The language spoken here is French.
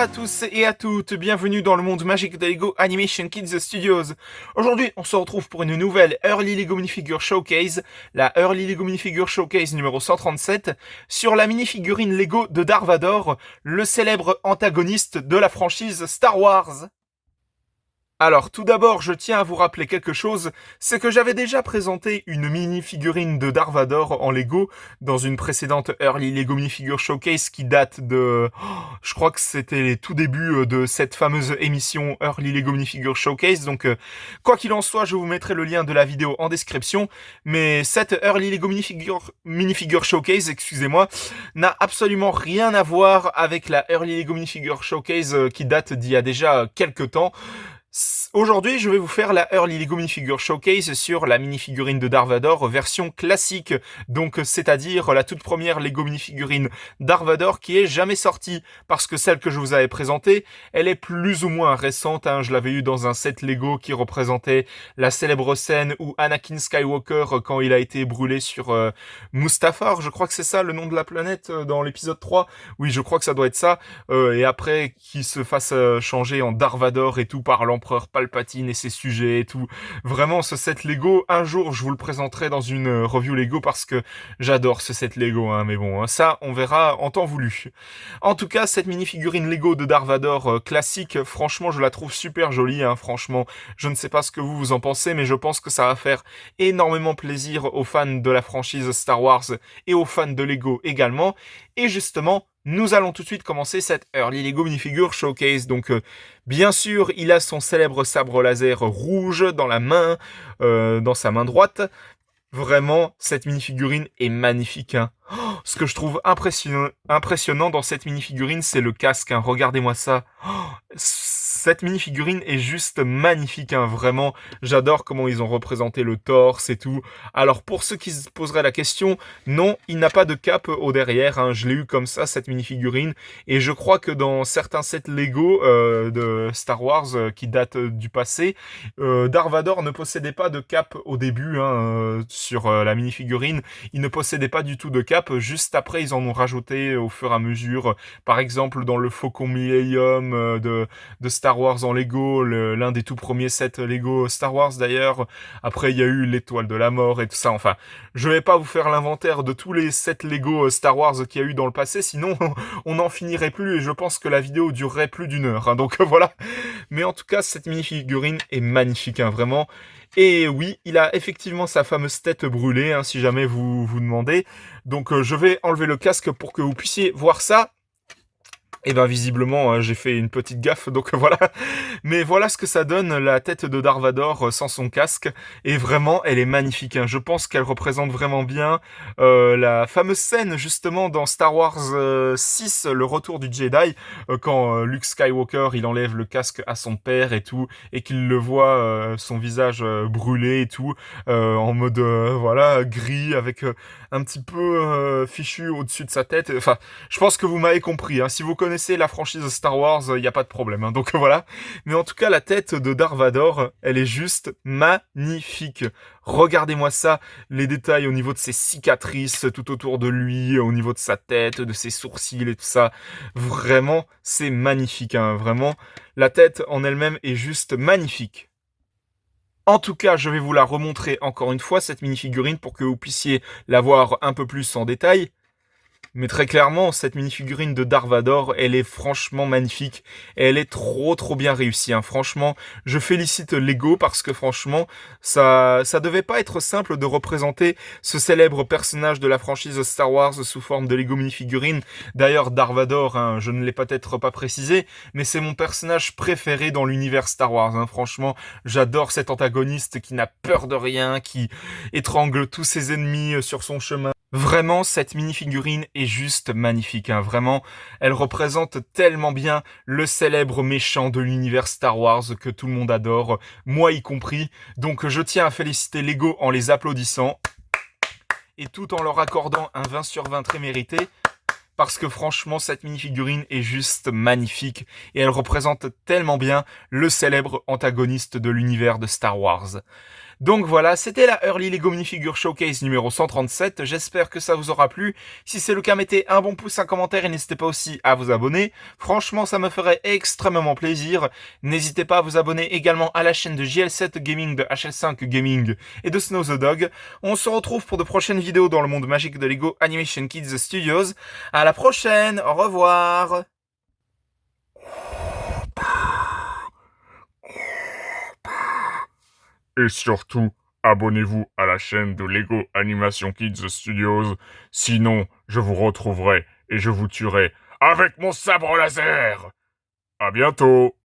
à tous et à toutes, bienvenue dans le monde magique de Lego Animation Kids Studios. Aujourd'hui, on se retrouve pour une nouvelle Early Lego Minifigure Showcase, la Early Lego Minifigure Showcase numéro 137, sur la minifigurine Lego de Darth Vader, le célèbre antagoniste de la franchise Star Wars. Alors, tout d'abord, je tiens à vous rappeler quelque chose, c'est que j'avais déjà présenté une mini-figurine de Darth Vader en Lego dans une précédente Early Lego Minifigure Showcase qui date de... je crois que c'était les tout débuts de cette fameuse émission Early Lego Minifigure Showcase, donc quoi qu'il en soit, je vous mettrai le lien de la vidéo en description, mais cette Early Lego Minifigure Showcase, excusez-moi, n'a absolument rien à voir avec la Early Lego Minifigure Showcase qui date d'il y a déjà quelques temps. Aujourd'hui, je vais vous faire la Early Lego Minifigure Showcase sur la minifigurine de Darth Vader version classique, donc c'est-à-dire la toute première Lego minifigurine Darth Vader qui est jamais sortie, parce que celle que je vous avais présentée, elle est plus ou moins récente, je l'avais eu dans un set Lego qui représentait la célèbre scène où Anakin Skywalker, quand il a été brûlé sur Mustafar, je crois que c'est ça le nom de la planète dans l'épisode 3, oui je crois que ça doit être ça, et après qu'il se fasse changer en Darth Vader et tout par l'empereur Palpatine et ses sujets et tout. Vraiment, ce set Lego, un jour, je vous le présenterai dans une review Lego parce que j'adore ce set Lego, mais bon, ça, on verra en temps voulu. En tout cas, cette mini-figurine Lego de Darth Vader classique, franchement, je la trouve super jolie, franchement. Je ne sais pas ce que vous en pensez, mais je pense que ça va faire énormément plaisir aux fans de la franchise Star Wars et aux fans de Lego également. Et justement, nous allons tout de suite commencer cette Early Lego Minifigure Showcase. Donc, bien sûr, il a son célèbre sabre laser rouge dans la main, dans sa main droite. Vraiment, cette minifigurine est magnifique. Ce que je trouve impressionnant dans cette minifigurine, c'est le casque. Regardez-moi ça. Cette minifigurine est juste magnifique, vraiment. J'adore comment ils ont représenté le torse et tout. Alors, pour ceux qui se poseraient la question, non, il n'a pas de cape au derrière. Je l'ai eu comme ça, cette minifigurine. Et je crois que dans certains sets Lego de Star Wars qui datent du passé, Darth Vader ne possédait pas de cape au début sur la minifigurine. Il ne possédait pas du tout de cape. Juste après, ils en ont rajouté au fur et à mesure. Par exemple, dans le Faucon Millennium de Star Wars en Lego, l'un des tout premiers sets Lego Star Wars d'ailleurs. Après, il y a eu l'étoile de la mort et tout ça. Enfin, je vais pas vous faire l'inventaire de tous les sets Lego Star Wars qu'il y a eu dans le passé, sinon on n'en finirait plus et je pense que la vidéo durerait plus d'une heure. Donc voilà. Mais en tout cas, cette mini-figurine est magnifique, vraiment. Et oui, il a effectivement sa fameuse tête brûlée, si jamais vous vous demandez. Donc je vais enlever le casque pour que vous puissiez voir ça. Et ben visiblement j'ai fait une petite gaffe, donc voilà. Mais voilà ce que ça donne, la tête de Darth Vader sans son casque. Et vraiment, elle est magnifique. Je pense qu'elle représente vraiment bien la fameuse scène justement dans Star Wars 6, le retour du Jedi, quand Luke Skywalker il enlève le casque à son père et tout, et qu'il le voit son visage brûlé et tout, en mode voilà gris avec un petit peu fichu au-dessus de sa tête. Enfin, je pense que vous m'avez compris. Si vous connaissez la franchise Star Wars, il n'y a pas de problème. Donc voilà. Mais en tout cas, la tête de Darth Vader, elle est juste magnifique. Regardez-moi ça, les détails au niveau de ses cicatrices tout autour de lui, au niveau de sa tête, de ses sourcils et tout ça. Vraiment, c'est magnifique. Vraiment, la tête en elle-même est juste magnifique. En tout cas, je vais vous la remontrer encore une fois, cette minifigurine, pour que vous puissiez la voir un peu plus en détail. Mais très clairement, cette minifigurine de Darth Vader, elle est franchement magnifique. Et elle est trop bien réussie. Franchement, je félicite Lego parce que franchement, ça devait pas être simple de représenter ce célèbre personnage de la franchise Star Wars sous forme de Lego minifigurine. D'ailleurs, Darth Vader, je ne l'ai peut-être pas précisé, mais c'est mon personnage préféré dans l'univers Star Wars. Franchement, j'adore cet antagoniste qui n'a peur de rien, qui étrangle tous ses ennemis sur son chemin. Vraiment, cette mini-figurine est juste magnifique. Vraiment, elle représente tellement bien le célèbre méchant de l'univers Star Wars que tout le monde adore, moi y compris. Donc je tiens à féliciter Lego en les applaudissant et tout en leur accordant un 20 sur 20 très mérité. Parce que franchement, cette mini-figurine est juste magnifique et elle représente tellement bien le célèbre antagoniste de l'univers de Star Wars. Donc voilà, c'était la Early Lego Minifigure Showcase numéro 137. J'espère que ça vous aura plu. Si c'est le cas, mettez un bon pouce, un commentaire et n'hésitez pas aussi à vous abonner. Franchement, ça me ferait extrêmement plaisir. N'hésitez pas à vous abonner également à la chaîne de JL7 Gaming, de HL5 Gaming et de Snow the Dog. On se retrouve pour de prochaines vidéos dans le monde magique de Lego Animation Kids Studios. À la prochaine, au revoir. Et surtout, abonnez-vous à la chaîne de Lego Animation Kids Studios, sinon je vous retrouverai et je vous tuerai avec mon sabre laser. À bientôt.